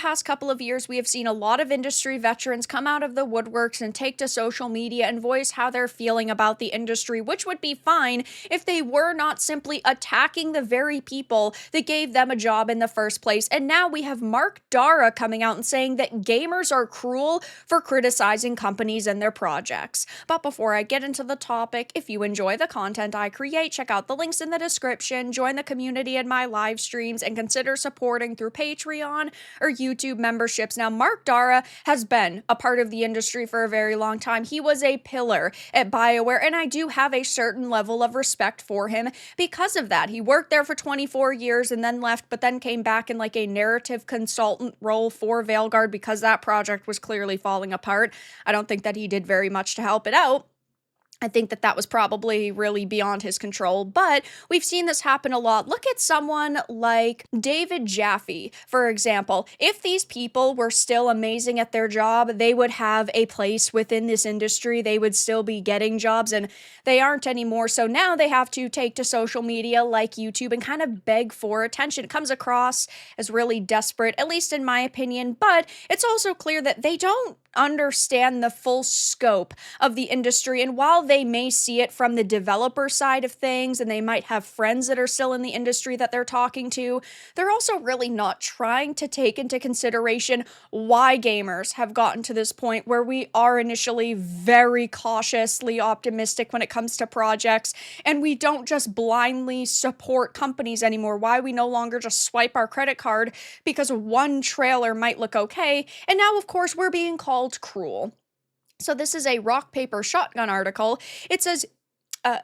past couple of years, we have seen a lot of industry veterans come out of the woodworks and take to social media and voice how they're feeling about the industry, which would be fine if they were not simply attacking the very people that gave them a job in the first place. And now we have Mark Darrah coming out and saying that gamers are cruel for criticizing companies and their projects. But before I get into the topic, if you enjoy the content I create, check out the links in the description, join the community in my live streams, and consider supporting through Patreon or YouTube memberships. Now, Mark Darrah has been a part of the industry for a very long time. He was a pillar at Bioware, and I do have a certain level of respect for him because of that. He worked there for 24 years and then left, but then came back in like a narrative consultant role for Veilguard because that project was clearly falling apart. I don't think that he did very much to help it out. I think that that was probably really beyond his control, but we've seen this happen a lot. Look at someone like David Jaffe, for example. If these people were still amazing at their job, they would have a place within this industry. They would still be getting jobs, and they aren't anymore. So now they have to take to social media like YouTube and kind of beg for attention. It comes across as really desperate, at least in my opinion, but it's also clear that they don't understand the full scope of the industry. And while they may see it from the developer side of things, and they might have friends that are still in the industry that they're talking to, they're also really not trying to take into consideration why gamers have gotten to this point where we are initially very cautiously optimistic when it comes to projects, and we don't just blindly support companies anymore, why we no longer just swipe our credit card because one trailer might look okay, and now of course we're being called cruel. So this is a Rock Paper Shotgun article. It says,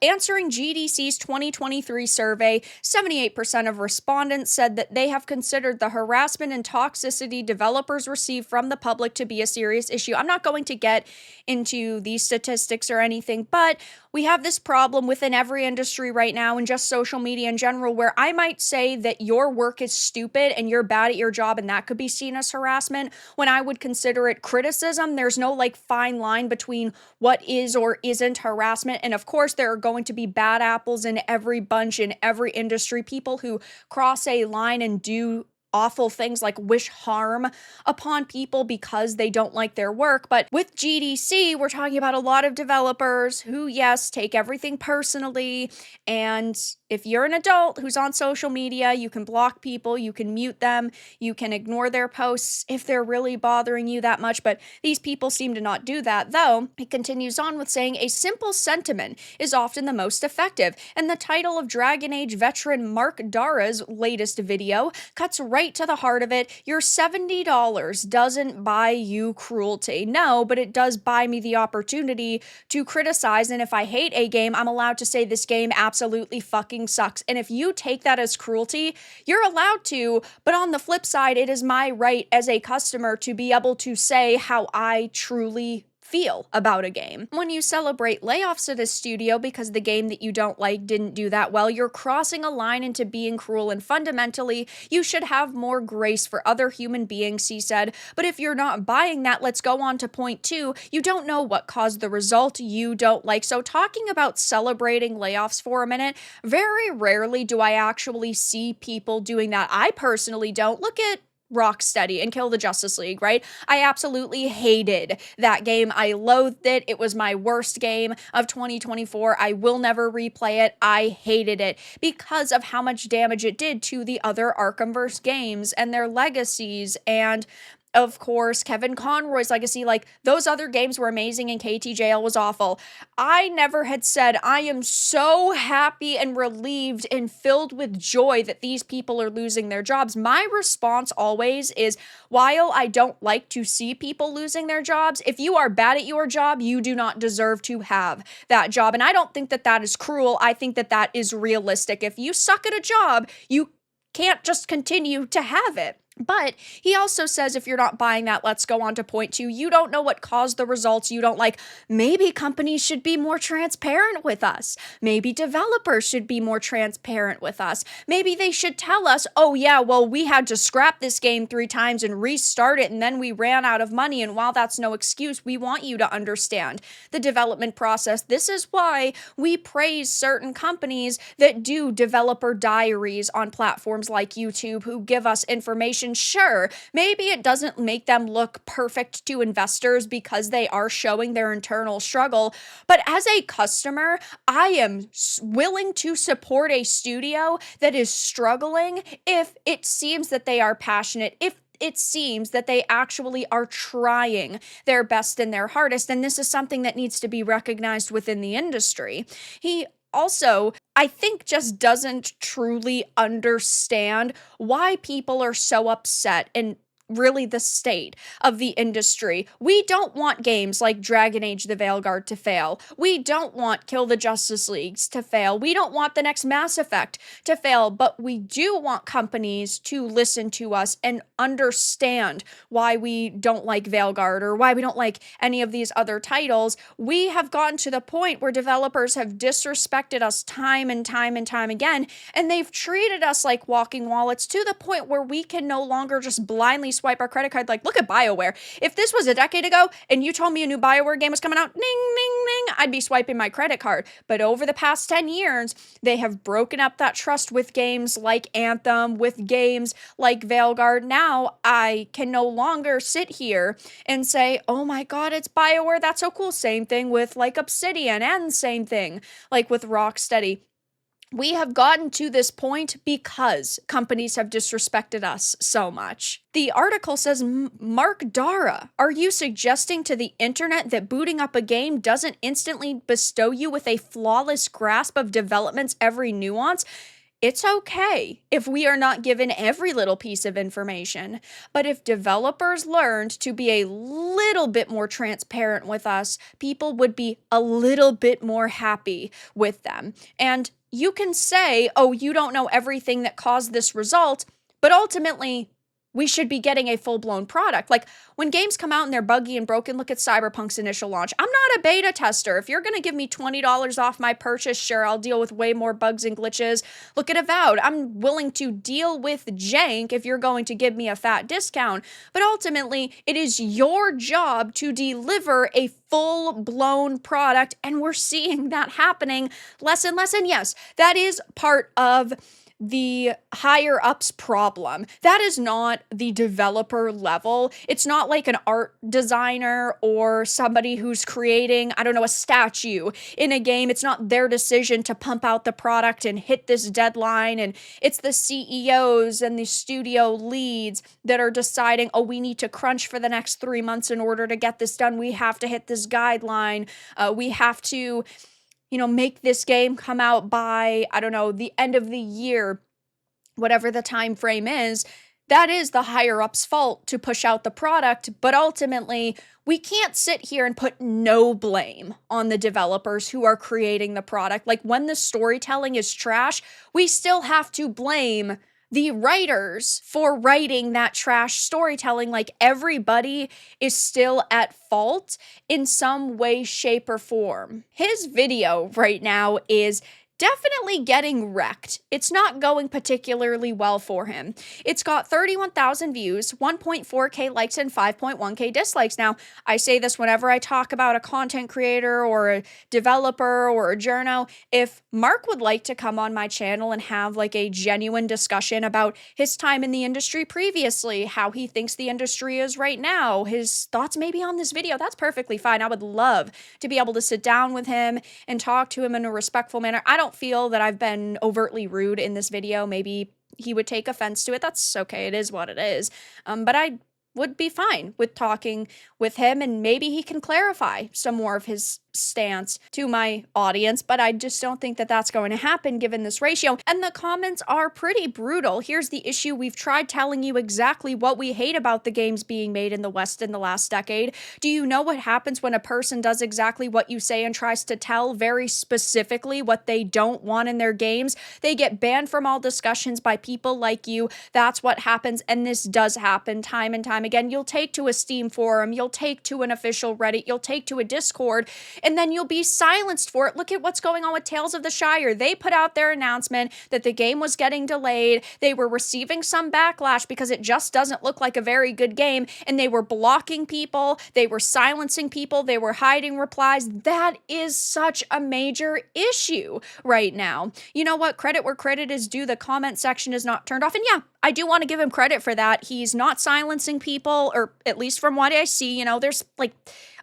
answering GDC's 2023 survey, 78% of respondents said that they have considered the harassment and toxicity developers receive from the public to be a serious issue. I'm not going to get into these statistics or anything, but we have this problem within every industry right now and just social media in general where I might say that your work is stupid and you're bad at your job and that could be seen as harassment when I would consider it criticism. There's no like fine line between what is or isn't harassment. And of course, there are going to be bad apples in every bunch in every industry, people who cross a line and do awful things like wish harm upon people because they don't like their work. But with GDC, we're talking about a lot of developers who, yes, take everything personally. And if you're an adult who's on social media, you can block people, you can mute them, you can ignore their posts if they're really bothering you that much. But these people seem to not do that, though. It continues on with saying, a simple sentiment is often the most effective. And the title of Dragon Age veteran Mark Darrah's latest video cuts right to the heart of it. Your $70 doesn't buy you cruelty. No, but it does buy me the opportunity to criticize. And if I hate a game, I'm allowed to say this game absolutely fucking sucks. And if you take that as cruelty, you're allowed to. But on the flip side, it is my right as a customer to be able to say how I truly feel about a game. When you celebrate layoffs at a studio because the game that you don't like didn't do that well, you're crossing a line into being cruel, and fundamentally, you should have more grace for other human beings, he said. But if you're not buying that, let's go on to point 2. You don't know what caused the result you don't like. So talking about celebrating layoffs for a minute, very rarely do I actually see people doing that. I personally don't. Look at Rocksteady and Kill the Justice League, right? I absolutely hated that game. I loathed it. It was my worst game of 2024. I will never replay it. I hated it because of how much damage it did to the other Arkhamverse games and their legacies. And of course, Kevin Conroy's legacy, like those other games were amazing and KTJL was awful. I never had said, I am so happy and relieved and filled with joy that these people are losing their jobs. My response always is, while I don't like to see people losing their jobs, if you are bad at your job, you do not deserve to have that job. And I don't think that that is cruel. I think that that is realistic. If you suck at a job, you can't just continue to have it. But he also says, if you're not buying that, let's go on to point 2. You don't know what caused the results you don't like. Maybe companies should be more transparent with us. Maybe developers should be more transparent with us. Maybe they should tell us, oh yeah, well, we had to scrap this game 3 times and restart it, and then we ran out of money. And while that's no excuse, we want you to understand the development process. This is why we praise certain companies that do developer diaries on platforms like YouTube, who give us information information. Sure, maybe it doesn't make them look perfect to investors because they are showing their internal struggle, but as a customer, I am willing to support a studio that is struggling if it seems that they are passionate, if it seems that they actually are trying their best and their hardest. And this is something that needs to be recognized within the industry. He also, I think, just doesn't truly understand why people are so upset and really the state of the industry. We don't want games like Dragon Age the Veilguard to fail. We don't want Kill the Justice Leagues to fail. We don't want the next Mass Effect to fail, but we do want companies to listen to us and understand why we don't like Veilguard or why we don't like any of these other titles. We have gotten to the point where developers have disrespected us time and time and time again, and they've treated us like walking wallets to the point where we can no longer just blindly swipe our credit card like, look at Bioware. If this was a decade ago and you told me a new Bioware game was coming out, ding, ding, ding, I'd be swiping my credit card. But over the past 10 years, they have broken up that trust with games like Anthem, with games like Veilguard. Now I can no longer sit here and say, oh my god, it's Bioware, that's so cool. Same thing with like Obsidian, and same thing like with Rocksteady. We have gotten to this point because companies have disrespected us so much. The article says, Mark Darrah, are you suggesting to the internet that booting up a game doesn't instantly bestow you with a flawless grasp of development's every nuance? It's okay if we are not given every little piece of information, but if developers learned to be a little bit more transparent with us, people would be a little bit more happy with them. And you can say, oh, you don't know everything that caused this result, but ultimately, we should be getting a full-blown product. Like, when games come out and they're buggy and broken, look at Cyberpunk's initial launch. I'm not a beta tester. If you're going to give me $20 off my purchase, sure, I'll deal with way more bugs and glitches. Look at Avowed. I'm willing to deal with jank if you're going to give me a fat discount. But ultimately, it is your job to deliver a full-blown product, and we're seeing that happening less and less. And yes, that is part of the higher ups problem. That is not the developer level. It's not like an art designer or somebody who's creating, I don't know, a statue in a game. It's not their decision to pump out the product and hit this deadline. And it's the CEOs and the studio leads that are deciding, oh, we need to crunch for the next 3 months in order to get this done. We have to hit this guideline. We have to make this game come out by, I don't know, the end of the year, whatever the time frame is. That is the higher up's fault to push out the product, but ultimately, we can't sit here and put no blame on the developers who are creating the product. Like, when the storytelling is trash, we still have to blame the writers for writing that trash storytelling. Like, everybody is still at fault in some way, shape, or form. His video right now is definitely getting wrecked. It's not going particularly well for him. It's got 31,000 views, 1.4k likes, and 5.1k dislikes. Now, I say this whenever I talk about a content creator or a developer or a journo. If Mark would like to come on my channel and have like a genuine discussion about his time in the industry previously, how he thinks the industry is right now, his thoughts maybe on this video, that's perfectly fine. I would love to be able to sit down with him and talk to him in a respectful manner. I don't feel that I've been overtly rude in this video. Maybe he would take offense to it. That's okay. It is what it is. But I would be fine with talking with him, and maybe he can clarify some more of his stance to my audience, but I just don't think that that's going to happen given this ratio. And the comments are pretty brutal. Here's the issue. We've tried telling you exactly what we hate about the games being made in the West in the last decade. Do you know what happens when a person does exactly what you say and tries to tell very specifically what they don't want in their games? They get banned from all discussions by people like you. That's what happens, and this does happen time and time again. You'll take to a Steam forum, you'll take to an official Reddit, you'll take to a Discord, and then you'll be silenced for it. Look at what's going on with Tales of the Shire. They put out their announcement that the game was getting delayed. They were receiving some backlash because it just doesn't look like a very good game, and they were blocking people, they were silencing people, they were hiding replies. That is such a major issue right now. You know what? Credit where credit is due. The comment section is not turned off. And yeah, I do want to give him credit for that. He's not silencing people, or at least from what I see, there's like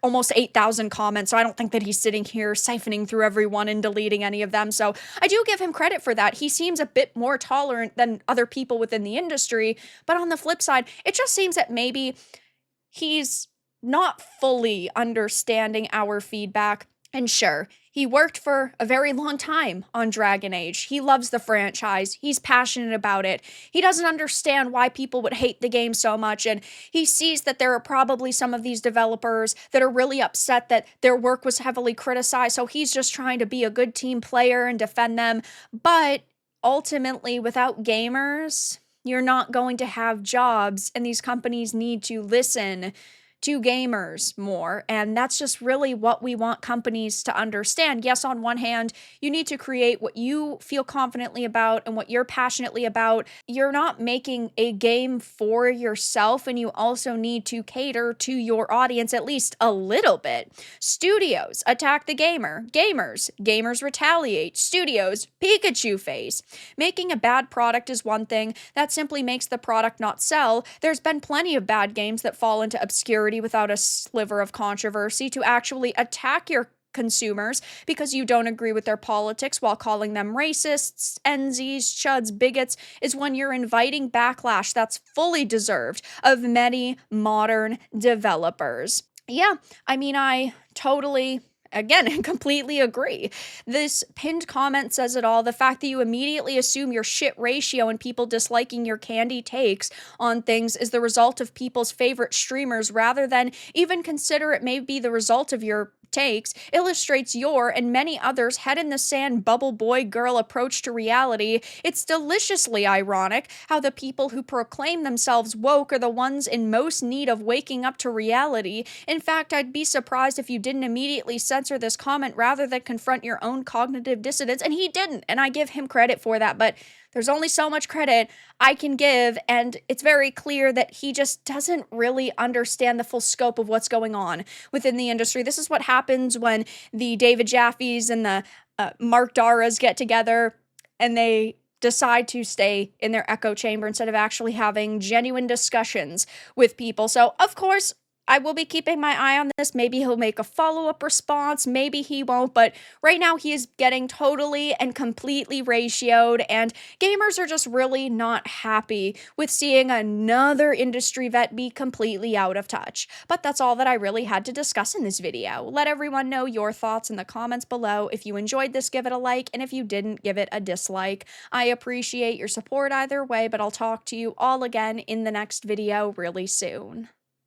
almost 8,000 comments, so I don't think that he's sitting here siphoning through everyone and deleting any of them. So I do give him credit for that. He seems a bit more tolerant than other people within the industry. But on the flip side, it just seems that maybe he's not fully understanding our feedback. And sure, he worked for a very long time on Dragon Age. He loves the franchise. He's passionate about it. He doesn't understand why people would hate the game so much, and he sees that there are probably some of these developers that are really upset that their work was heavily criticized, so he's just trying to be a good team player and defend them. But ultimately, without gamers, you're not going to have jobs, and these companies need to listen to gamers more. And that's just really what we want companies to understand. Yes, on one hand, you need to create what you feel confidently about and what you're passionately about. You're not making a game for yourself, and you also need to cater to your audience at least a little bit. Studios attack the gamer. Gamers retaliate. Studios Pikachu face. Making a bad product is one thing. That simply makes the product not sell. There's been plenty of bad games that fall into obscurity without a sliver of controversy. To actually attack your consumers because you don't agree with their politics while calling them racists, NZs, chuds, bigots is when you're inviting backlash that's fully deserved of many modern developers. Yeah, I totally, again, completely agree. This pinned comment says it all. The fact that you immediately assume your shit ratio and people disliking your candy takes on things is the result of people's favorite streamers rather than even consider it may be the result of your takes illustrates your and many others' head in the sand bubble boy girl approach to reality. It's deliciously ironic how the people who proclaim themselves woke are the ones in most need of waking up to reality. In fact, I'd be surprised if you didn't immediately censor this comment rather than confront your own cognitive dissonance, and he didn't, and I give him credit for that, but there's only so much credit I can give, and it's very clear that he just doesn't really understand the full scope of what's going on within the industry. This is what happens when the David Jaffes and the Mark Darrahs get together and they decide to stay in their echo chamber instead of actually having genuine discussions with people. So, of course, I will be keeping my eye on this. Maybe he'll make a follow-up response. Maybe he won't. But right now he is getting totally and completely ratioed. And gamers are just really not happy with seeing another industry vet be completely out of touch. But that's all that I really had to discuss in this video. Let everyone know your thoughts in the comments below. If you enjoyed this, give it a like. And if you didn't, give it a dislike. I appreciate your support either way. But I'll talk to you all again in the next video really soon.